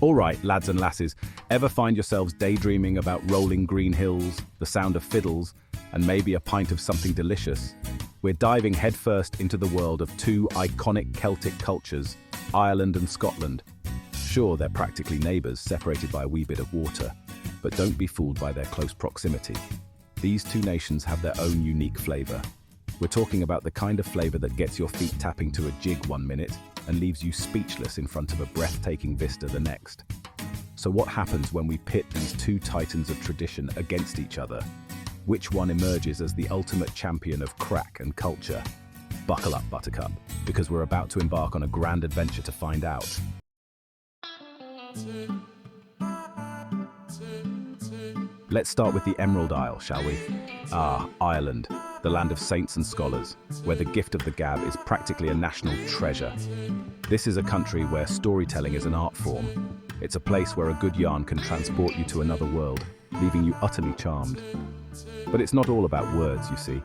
All right, lads and lasses, ever find yourselves daydreaming about rolling green hills, the sound of fiddles, and maybe a pint of something delicious? We're diving headfirst into the world of two iconic Celtic cultures, Ireland and Scotland. Sure, they're practically neighbours, separated by a wee bit of water, but don't be fooled by their close proximity. These two nations have their own unique flavour. We're talking about the kind of flavour that gets your feet tapping to a jig one minute and leaves you speechless in front of a breathtaking vista the next. So what happens when we pit these two titans of tradition against each other? Which one emerges as the ultimate champion of crack and culture? Buckle up, Buttercup, because we're about to embark on a grand adventure to find out. Let's start with the Emerald Isle, shall we? Ireland, the land of saints and scholars, where the gift of the gab is practically a national treasure. This is a country where storytelling is an art form. It's a place where a good yarn can transport you to another world, leaving you utterly charmed. But it's not all about words, you see.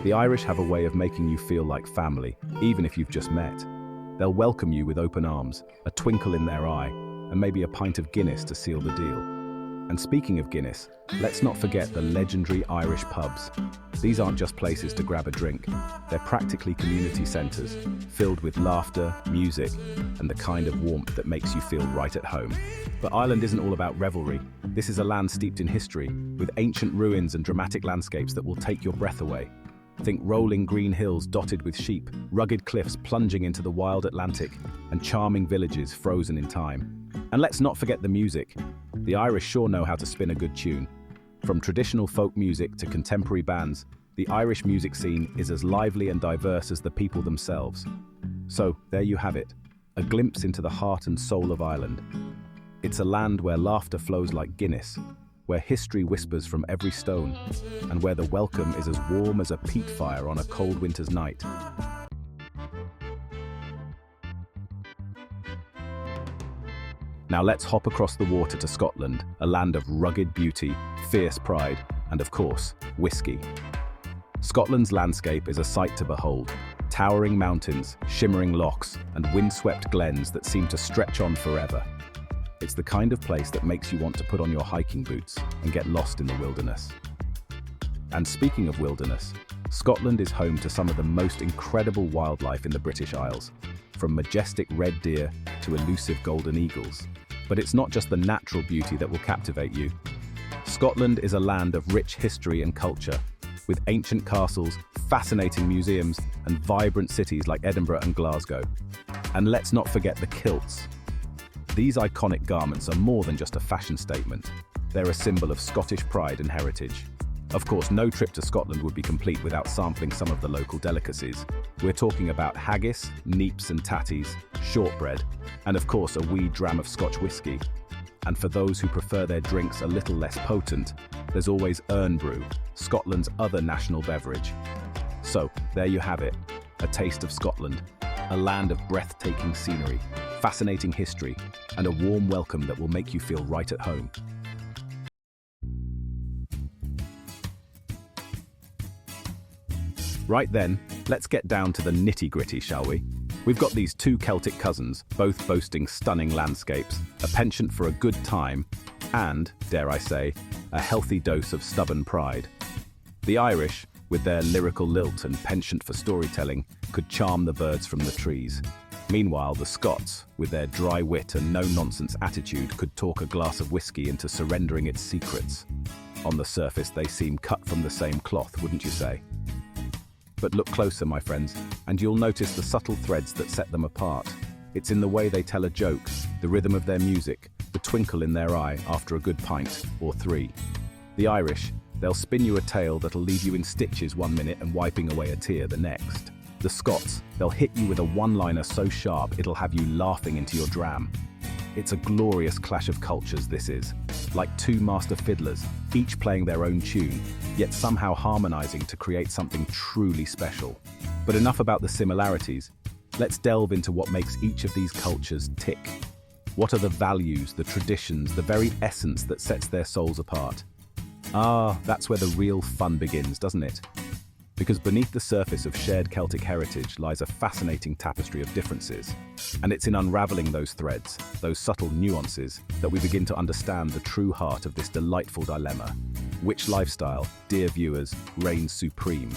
The Irish have a way of making you feel like family, even if you've just met. They'll welcome you with open arms, a twinkle in their eye, and maybe a pint of Guinness to seal the deal. And speaking of Guinness, let's not forget the legendary Irish pubs. These aren't just places to grab a drink. They're practically community centres, filled with laughter, music, and the kind of warmth that makes you feel right at home. But Ireland isn't all about revelry. This is a land steeped in history, with ancient ruins and dramatic landscapes that will take your breath away. Think rolling green hills dotted with sheep, rugged cliffs plunging into the wild Atlantic, and charming villages frozen in time. And let's not forget the music. The Irish sure know how to spin a good tune. From traditional folk music to contemporary bands, the Irish music scene is as lively and diverse as the people themselves. So, there you have it, a glimpse into the heart and soul of Ireland. It's a land where laughter flows like Guinness, where history whispers from every stone, and where the welcome is as warm as a peat fire on a cold winter's night. Now let's hop across the water to Scotland, a land of rugged beauty, fierce pride, and of course, whiskey. Scotland's landscape is a sight to behold. Towering mountains, shimmering lochs, and windswept glens that seem to stretch on forever. It's the kind of place that makes you want to put on your hiking boots and get lost in the wilderness. And speaking of wilderness, Scotland is home to some of the most incredible wildlife in the British Isles, from majestic red deer to elusive golden eagles. But it's not just the natural beauty that will captivate you. Scotland is a land of rich history and culture, with ancient castles, fascinating museums, and vibrant cities like Edinburgh and Glasgow. And let's not forget the kilts. These iconic garments are more than just a fashion statement. They're a symbol of Scottish pride and heritage. Of course, no trip to Scotland would be complete without sampling some of the local delicacies. We're talking about haggis, neeps and tatties, shortbread, and of course a wee dram of Scotch whisky. And for those who prefer their drinks a little less potent, there's always Irn-Bru, Scotland's other national beverage. So, there you have it, a taste of Scotland, a land of breathtaking scenery, fascinating history, and a warm welcome that will make you feel right at home. Right then, let's get down to the nitty-gritty, shall we? We've got these two Celtic cousins, both boasting stunning landscapes, a penchant for a good time, and, dare I say, a healthy dose of stubborn pride. The Irish, with their lyrical lilt and penchant for storytelling, could charm the birds from the trees. Meanwhile, the Scots, with their dry wit and no-nonsense attitude, could talk a glass of whiskey into surrendering its secrets. On the surface, they seem cut from the same cloth, wouldn't you say? But look closer, my friends, and you'll notice the subtle threads that set them apart. It's in the way they tell a joke, the rhythm of their music, the twinkle in their eye after a good pint, or three. The Irish, they'll spin you a tale that'll leave you in stitches one minute and wiping away a tear the next. The Scots, they'll hit you with a one-liner so sharp it'll have you laughing into your dram. It's a glorious clash of cultures, this is. Like two master fiddlers, each playing their own tune, yet somehow harmonizing to create something truly special. But enough about the similarities. Let's delve into what makes each of these cultures tick. What are the values, the traditions, the very essence that sets their souls apart? That's where the real fun begins, doesn't it? Because beneath the surface of shared Celtic heritage lies a fascinating tapestry of differences. And it's in unraveling those threads, those subtle nuances, that we begin to understand the true heart of this delightful dilemma. Which lifestyle, dear viewers, reigns supreme?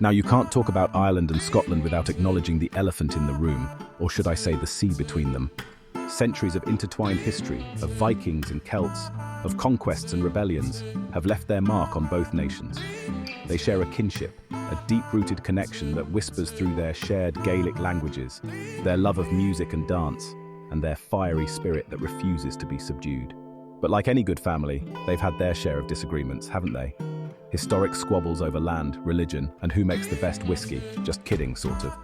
Now, you can't talk about Ireland and Scotland without acknowledging the elephant in the room, or should I say the sea between them. Centuries of intertwined history, of Vikings and Celts, of conquests and rebellions, have left their mark on both nations. They share a kinship, a deep-rooted connection that whispers through their shared Gaelic languages, their love of music and dance, and their fiery spirit that refuses to be subdued. But like any good family, they've had their share of disagreements, haven't they? Historic squabbles over land, religion, and who makes the best whiskey. Just kidding, sort of.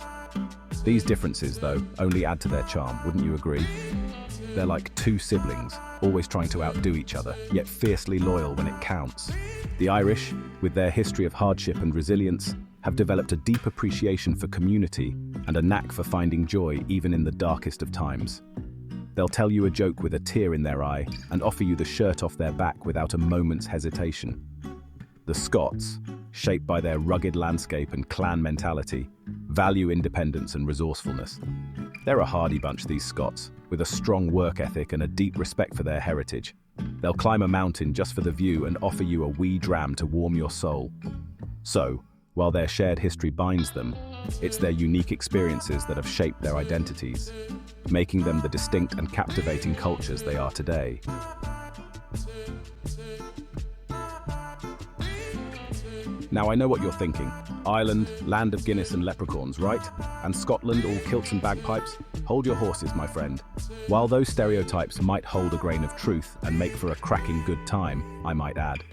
These differences, though, only add to their charm, wouldn't you agree? They're like two siblings, always trying to outdo each other, yet fiercely loyal when it counts. The Irish, with their history of hardship and resilience, have developed a deep appreciation for community and a knack for finding joy even in the darkest of times. They'll tell you a joke with a tear in their eye and offer you the shirt off their back without a moment's hesitation. The Scots, shaped by their rugged landscape and clan mentality, value independence and resourcefulness. They're a hardy bunch, these Scots, with a strong work ethic and a deep respect for their heritage. They'll climb a mountain just for the view and offer you a wee dram to warm your soul. So, while their shared history binds them, it's their unique experiences that have shaped their identities, making them the distinct and captivating cultures they are today. Now, I know what you're thinking. Ireland, land of Guinness and leprechauns, right? And Scotland, all kilts and bagpipes? Hold your horses, my friend. While those stereotypes might hold a grain of truth and make for a cracking good time, I might add,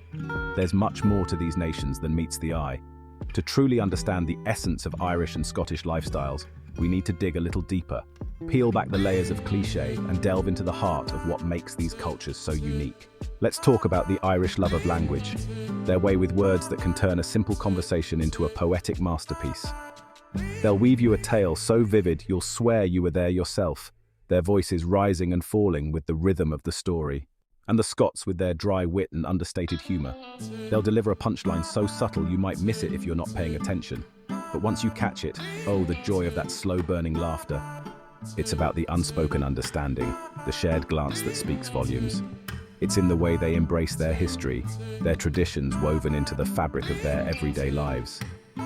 there's much more to these nations than meets the eye. To truly understand the essence of Irish and Scottish lifestyles, we need to dig a little deeper, peel back the layers of cliché and delve into the heart of what makes these cultures so unique. Let's talk about the Irish love of language, their way with words that can turn a simple conversation into a poetic masterpiece. They'll weave you a tale so vivid you'll swear you were there yourself, their voices rising and falling with the rhythm of the story. And the Scots with their dry wit and understated humour. They'll deliver a punchline so subtle you might miss it if you're not paying attention. But once you catch it, oh, the joy of that slow-burning laughter. It's about the unspoken understanding, the shared glance that speaks volumes. It's in the way they embrace their history, their traditions woven into the fabric of their everyday lives.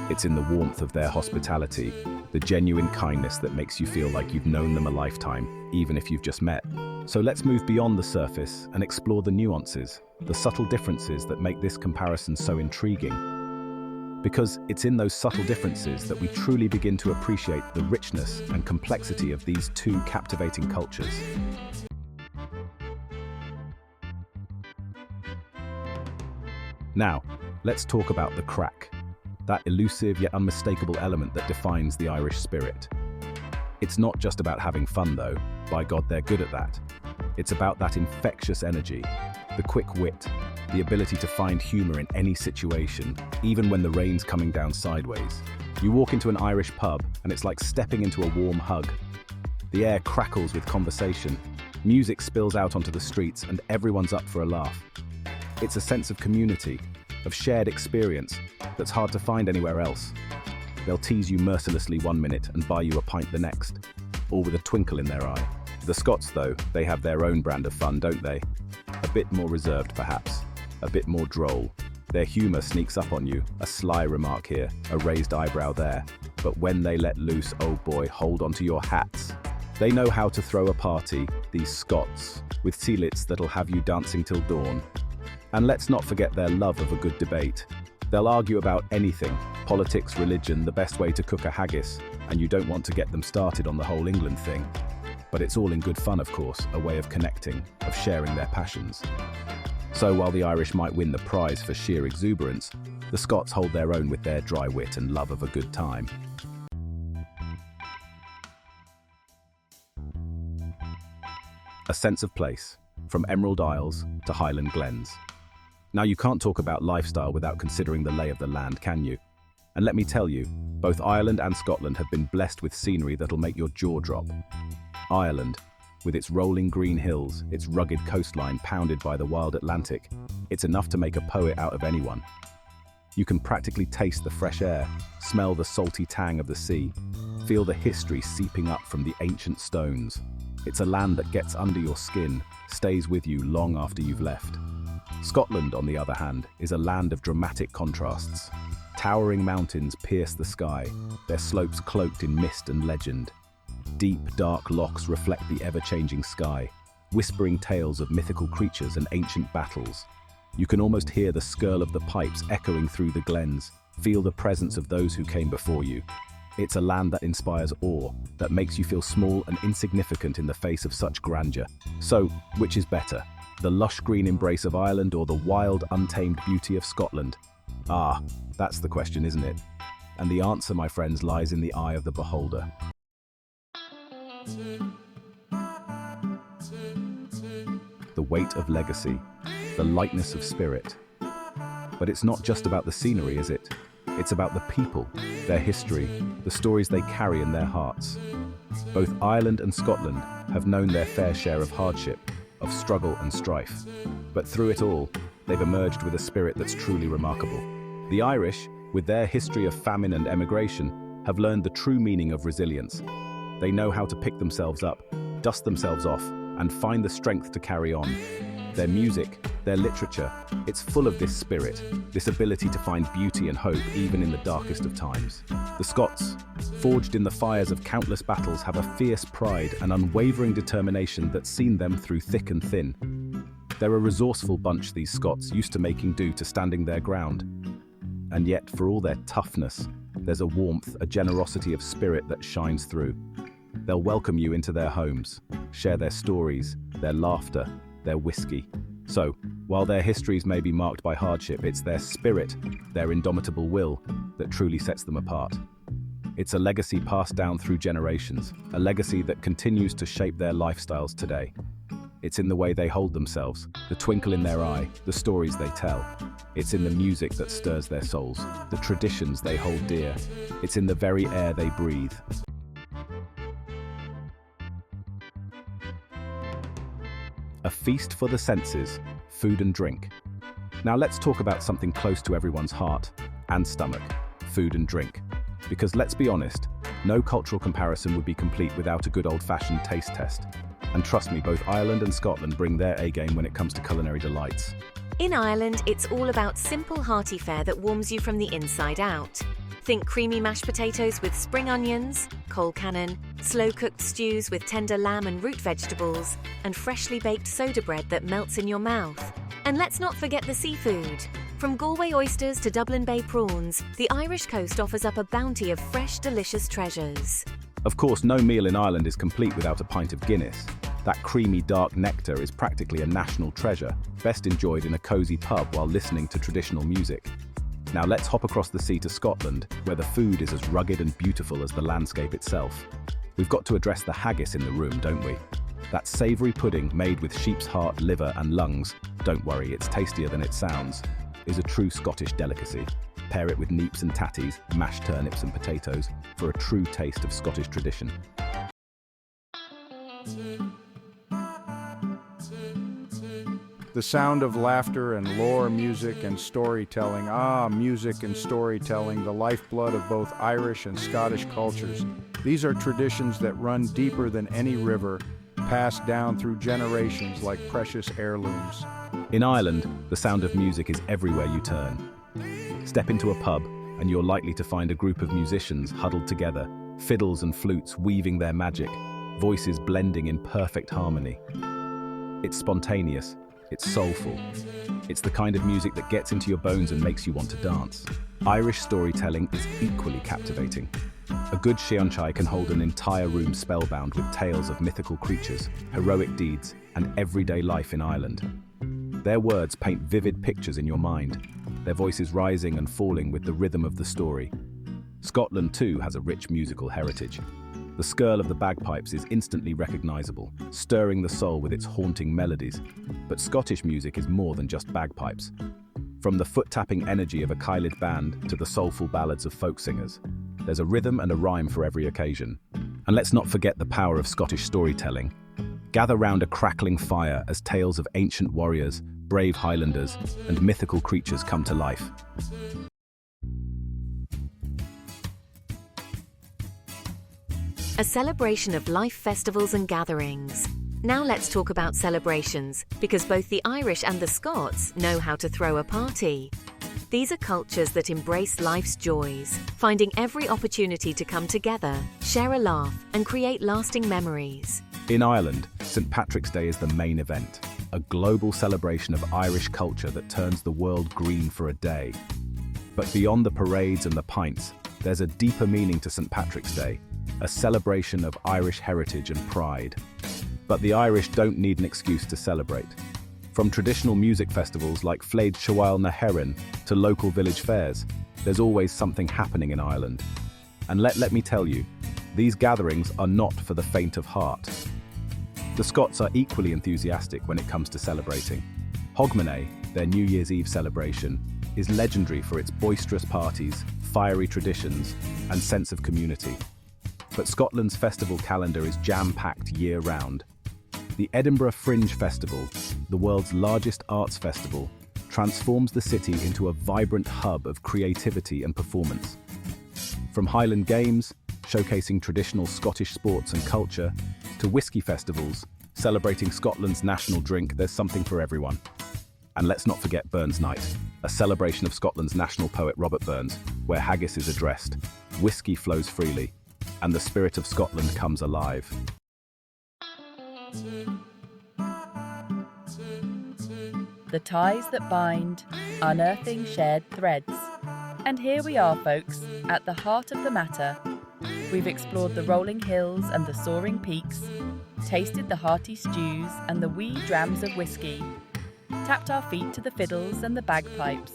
It's in the warmth of their hospitality, the genuine kindness that makes you feel like you've known them a lifetime, even if you've just met. So let's move beyond the surface and explore the nuances, the subtle differences that make this comparison so intriguing. Because it's in those subtle differences that we truly begin to appreciate the richness and complexity of these two captivating cultures. Now, let's talk about the craic, that elusive yet unmistakable element that defines the Irish spirit. It's not just about having fun though, by God they're good at that. It's about that infectious energy, the quick wit, the ability to find humour in any situation, even when the rain's coming down sideways. You walk into an Irish pub and it's like stepping into a warm hug. The air crackles with conversation, music spills out onto the streets and everyone's up for a laugh. It's a sense of community, of shared experience that's hard to find anywhere else. They'll tease you mercilessly one minute and buy you a pint the next, all with a twinkle in their eye. The Scots, though, they have their own brand of fun, don't they? A bit more reserved, perhaps. A bit more droll. Their humour sneaks up on you, a sly remark here, a raised eyebrow there. But when they let loose, oh boy, hold on to your hats. They know how to throw a party, these Scots, with tealits that'll have you dancing till dawn. And let's not forget their love of a good debate. They'll argue about anything, politics, religion, the best way to cook a haggis, and you don't want to get them started on the whole England thing. But it's all in good fun, of course, a way of connecting, of sharing their passions. So while the Irish might win the prize for sheer exuberance, the Scots hold their own with their dry wit and love of a good time. A sense of place, from Emerald Isles to Highland Glens. Now, you can't talk about lifestyle without considering the lay of the land, can you? And let me tell you, both Ireland and Scotland have been blessed with scenery that'll make your jaw drop. Ireland, With its rolling green hills, its rugged coastline pounded by the wild Atlantic, it's enough to make a poet out of anyone. You can practically taste the fresh air, smell the salty tang of the sea, feel the history seeping up from the ancient stones. It's a land that gets under your skin, stays with you long after you've left. Scotland, on the other hand, is a land of dramatic contrasts. Towering mountains pierce the sky, their slopes cloaked in mist and legend. Deep, dark lochs reflect the ever-changing sky, whispering tales of mythical creatures and ancient battles. You can almost hear the skirl of the pipes echoing through the glens, feel the presence of those who came before you. It's a land that inspires awe, that makes you feel small and insignificant in the face of such grandeur. So, which is better? The lush green embrace of Ireland or the wild, untamed beauty of Scotland? Ah, that's the question, isn't it? And the answer, my friends, lies in the eye of the beholder. The weight of legacy, the lightness of spirit. But it's not just about the scenery, is it? It's about the people, their history, the stories they carry in their hearts. Both Ireland and Scotland have known their fair share of hardship, of struggle and strife. But through it all, they've emerged with a spirit that's truly remarkable. The Irish, with their history of famine and emigration, have learned the true meaning of resilience. They know how to pick themselves up, dust themselves off, and find the strength to carry on. Their music, their literature, it's full of this spirit, this ability to find beauty and hope even in the darkest of times. The Scots, forged in the fires of countless battles, have a fierce pride and unwavering determination that's seen them through thick and thin. They're a resourceful bunch, these Scots, used to making do, to standing their ground. And yet, for all their toughness, there's a warmth, a generosity of spirit that shines through. They'll welcome you into their homes, share their stories, their laughter, their whiskey. So, while their histories may be marked by hardship, it's their spirit, their indomitable will, that truly sets them apart. It's a legacy passed down through generations, a legacy that continues to shape their lifestyles today. It's in the way they hold themselves, the twinkle in their eye, the stories they tell. It's in the music that stirs their souls, the traditions they hold dear. It's in the very air they breathe. A feast for the senses, food and drink. Now let's talk about something close to everyone's heart and stomach, food and drink. Because let's be honest, no cultural comparison would be complete without a good old-fashioned taste test. And trust me, both Ireland and Scotland bring their A-game when it comes to culinary delights. In Ireland, it's all about simple, hearty fare that warms you from the inside out. Think creamy mashed potatoes with spring onions, coal cannon, slow-cooked stews with tender lamb and root vegetables, and freshly baked soda bread that melts in your mouth. And let's not forget the seafood. From Galway oysters to Dublin Bay prawns, the Irish coast offers up a bounty of fresh, delicious treasures. Of course, no meal in Ireland is complete without a pint of Guinness. That creamy, dark nectar is practically a national treasure, best enjoyed in a cosy pub while listening to traditional music. Now let's hop across the sea to Scotland, where the food is as rugged and beautiful as the landscape itself. We've got to address the haggis in the room, don't we? That savoury pudding made with sheep's heart, liver and lungs, don't worry, it's tastier than it sounds, is a true Scottish delicacy. Pair it with neeps and tatties, mashed turnips and potatoes, for a true taste of Scottish tradition. The sound of laughter and lore, music and storytelling. Ah, music and storytelling, the lifeblood of both Irish and Scottish cultures. These are traditions that run deeper than any river, passed down through generations like precious heirlooms. In Ireland, the sound of music is everywhere you turn. Step into a pub, and you're likely to find a group of musicians huddled together, fiddles and flutes weaving their magic, voices blending in perfect harmony. It's spontaneous, it's soulful. It's the kind of music that gets into your bones and makes you want to dance. Irish storytelling is equally captivating. A good seanchai can hold an entire room spellbound with tales of mythical creatures, heroic deeds, and everyday life in Ireland. Their words paint vivid pictures in your mind, their voices rising and falling with the rhythm of the story. Scotland, too, has a rich musical heritage. The skirl of the bagpipes is instantly recognizable, stirring the soul with its haunting melodies. But Scottish music is more than just bagpipes. From the foot-tapping energy of a Highland band to the soulful ballads of folk singers, there's a rhythm and a rhyme for every occasion. And let's not forget the power of Scottish storytelling. Gather round a crackling fire as tales of ancient warriors, brave Highlanders, and mythical creatures come to life. A celebration of life festivals and gatherings. Now let's talk about celebrations, because both the Irish and the Scots know how to throw a party. These are cultures that embrace life's joys, finding every opportunity to come together, share a laugh, and create lasting memories. In Ireland, St. Patrick's Day is the main event, a global celebration of Irish culture that turns the world green for a day. But beyond the parades and the pints, there's a deeper meaning to St. Patrick's Day, a celebration of Irish heritage and pride. But the Irish don't need an excuse to celebrate. From traditional music festivals like Fleadh Shawal na Heron to local village fairs, there's always something happening in Ireland. And let me tell you, these gatherings are not for the faint of heart. The Scots are equally enthusiastic when it comes to celebrating. Hogmanay, their New Year's Eve celebration, is legendary for its boisterous parties, fiery traditions, and sense of community. But Scotland's festival calendar is jam-packed year-round. The Edinburgh Fringe Festival, the world's largest arts festival, transforms the city into a vibrant hub of creativity and performance. From Highland Games, showcasing traditional Scottish sports and culture, to whisky festivals, celebrating Scotland's national drink, there's something for everyone. And let's not forget Burns Night, a celebration of Scotland's national poet Robert Burns, where haggis is addressed, whisky flows freely, and the spirit of Scotland comes alive. The ties that bind, unearthing shared threads. And here we are, folks, at the heart of the matter. We've explored the rolling hills and the soaring peaks, tasted the hearty stews and the wee drams of whisky, tapped our feet to the fiddles and the bagpipes.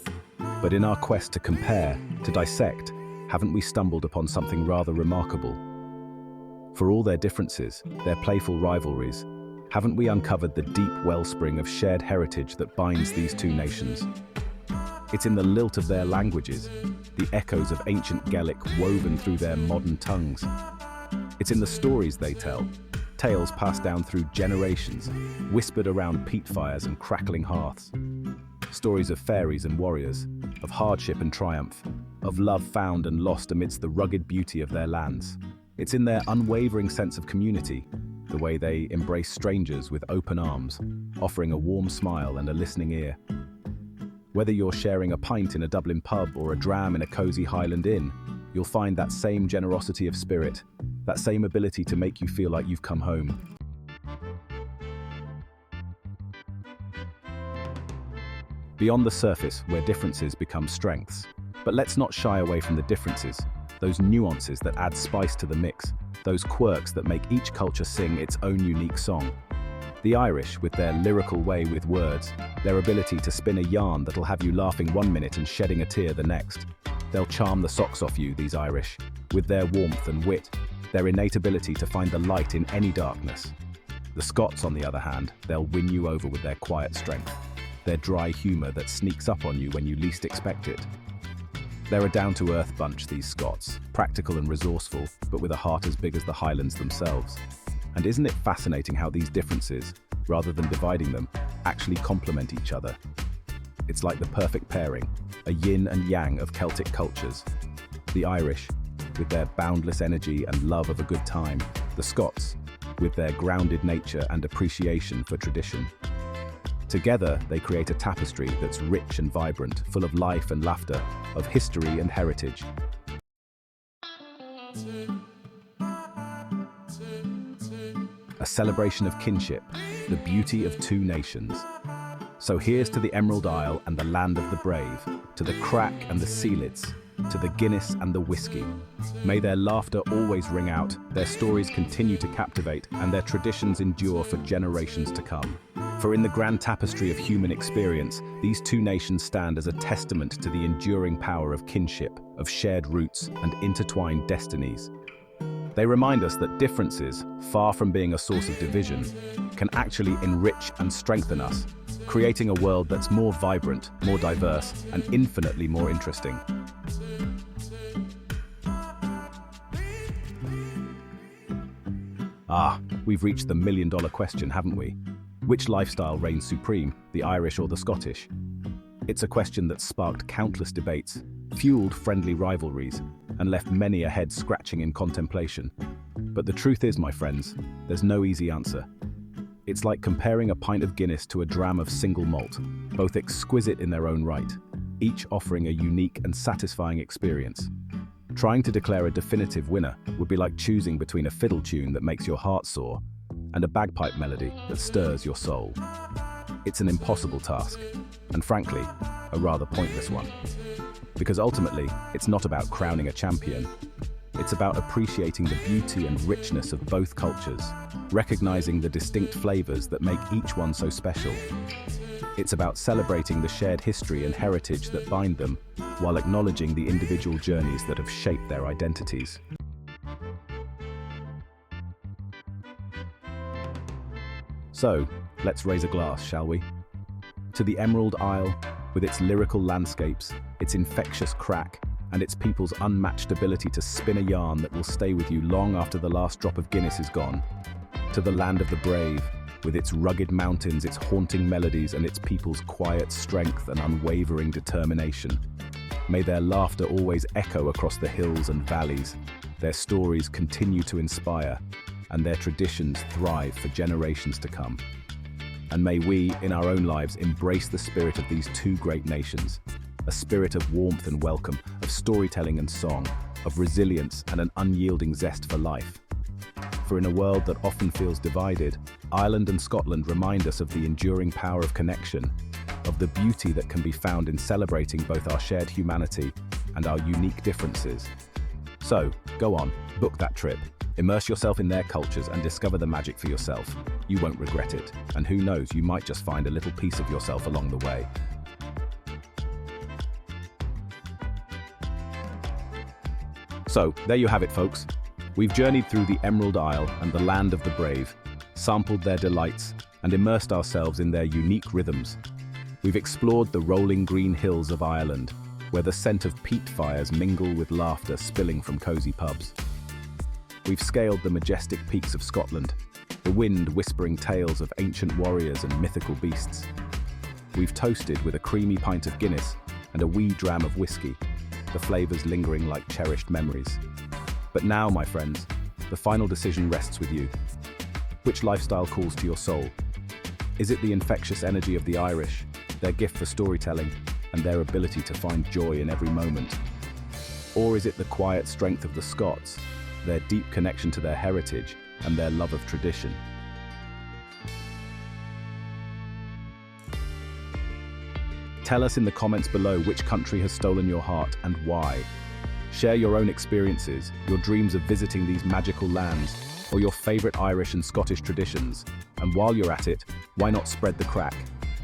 But in our quest to compare, to dissect, haven't we stumbled upon something rather remarkable? For all their differences, their playful rivalries, haven't we uncovered the deep wellspring of shared heritage that binds these two nations? It's in the lilt of their languages, the echoes of ancient Gaelic woven through their modern tongues. It's in the stories they tell, tales passed down through generations, whispered around peat fires and crackling hearths. Stories of fairies and warriors, of hardship and triumph, of love found and lost amidst the rugged beauty of their lands. It's in their unwavering sense of community, the way they embrace strangers with open arms, offering a warm smile and a listening ear. Whether you're sharing a pint in a Dublin pub or a dram in a cosy Highland inn, you'll find that same generosity of spirit, that same ability to make you feel like you've come home. Beyond the surface, where differences become strengths. But let's not shy away from the differences, those nuances that add spice to the mix, those quirks that make each culture sing its own unique song. The Irish, with their lyrical way with words, their ability to spin a yarn that'll have you laughing one minute and shedding a tear the next. They'll charm the socks off you, these Irish, with their warmth and wit, their innate ability to find the light in any darkness. The Scots, on the other hand, they'll win you over with their quiet strength, their dry humour that sneaks up on you when you least expect it. They're a down-to-earth bunch, these Scots, practical and resourceful, but with a heart as big as the Highlands themselves. And isn't it fascinating how these differences, rather than dividing them, actually complement each other? It's like the perfect pairing, a yin and yang of Celtic cultures. The Irish, with their boundless energy and love of a good time. The Scots, with their grounded nature and appreciation for tradition. Together, they create a tapestry that's rich and vibrant, full of life and laughter, of history and heritage. A celebration of kinship, the beauty of two nations. So here's to the Emerald Isle and the land of the brave, to the Craic and the Sealits, to the Guinness and the Whisky. May their laughter always ring out, their stories continue to captivate, and their traditions endure for generations to come. For in the grand tapestry of human experience, these two nations stand as a testament to the enduring power of kinship, of shared roots and intertwined destinies. They remind us that differences, far from being a source of division, can actually enrich and strengthen us, creating a world that's more vibrant, more diverse, and infinitely more interesting. We've reached the million-dollar question, haven't we? Which lifestyle reigns supreme, the Irish or the Scottish? It's a question that sparked countless debates, fueled friendly rivalries, and left many a head scratching in contemplation. But the truth is, my friends, there's no easy answer. It's like comparing a pint of Guinness to a dram of single malt, both exquisite in their own right, each offering a unique and satisfying experience. Trying to declare a definitive winner would be like choosing between a fiddle tune that makes your heart soar and a bagpipe melody that stirs your soul. It's an impossible task, and frankly, a rather pointless one. Because ultimately, it's not about crowning a champion. It's about appreciating the beauty and richness of both cultures, recognizing the distinct flavors that make each one so special. It's about celebrating the shared history and heritage that bind them, while acknowledging the individual journeys that have shaped their identities. So, let's raise a glass, shall we? To the Emerald Isle, with its lyrical landscapes, its infectious crack, and its people's unmatched ability to spin a yarn that will stay with you long after the last drop of Guinness is gone. To the land of the brave, with its rugged mountains, its haunting melodies, and its people's quiet strength and unwavering determination. May their laughter always echo across the hills and valleys, their stories continue to inspire, and their traditions thrive for generations to come. And may we, in our own lives, embrace the spirit of these two great nations, a spirit of warmth and welcome, of storytelling and song, of resilience and an unyielding zest for life. For in a world that often feels divided, Ireland and Scotland remind us of the enduring power of connection, of the beauty that can be found in celebrating both our shared humanity and our unique differences. So, go on, book that trip. Immerse yourself in their cultures and discover the magic for yourself. You won't regret it. And who knows, you might just find a little piece of yourself along the way. So, there you have it, folks. We've journeyed through the Emerald Isle and the land of the brave, sampled their delights, and immersed ourselves in their unique rhythms. We've explored the rolling green hills of Ireland, where the scent of peat fires mingle with laughter spilling from cozy pubs. We've scaled the majestic peaks of Scotland, the wind whispering tales of ancient warriors and mythical beasts. We've toasted with a creamy pint of Guinness and a wee dram of whisky, the flavors lingering like cherished memories. But now, my friends, the final decision rests with you. Which lifestyle calls to your soul? Is it the infectious energy of the Irish, their gift for storytelling, and their ability to find joy in every moment? Or is it the quiet strength of the Scots, their deep connection to their heritage, and their love of tradition? Tell us in the comments below which country has stolen your heart and why. Share your own experiences, your dreams of visiting these magical lands, or your favorite Irish and Scottish traditions. And while you're at it, why not spread the crack?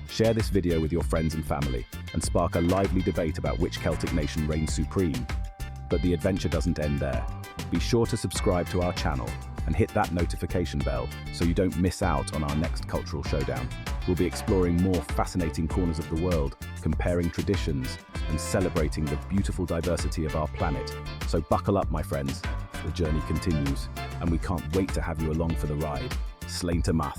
Share this video with your friends and family, and spark a lively debate about which Celtic nation reigns supreme. But the adventure doesn't end there. Be sure to subscribe to our channel and hit that notification bell so you don't miss out on our next cultural showdown. We'll be exploring more fascinating corners of the world, comparing traditions, and celebrating the beautiful diversity of our planet. So buckle up, my friends. The journey continues, and we can't wait to have you along for the ride. Slain to math.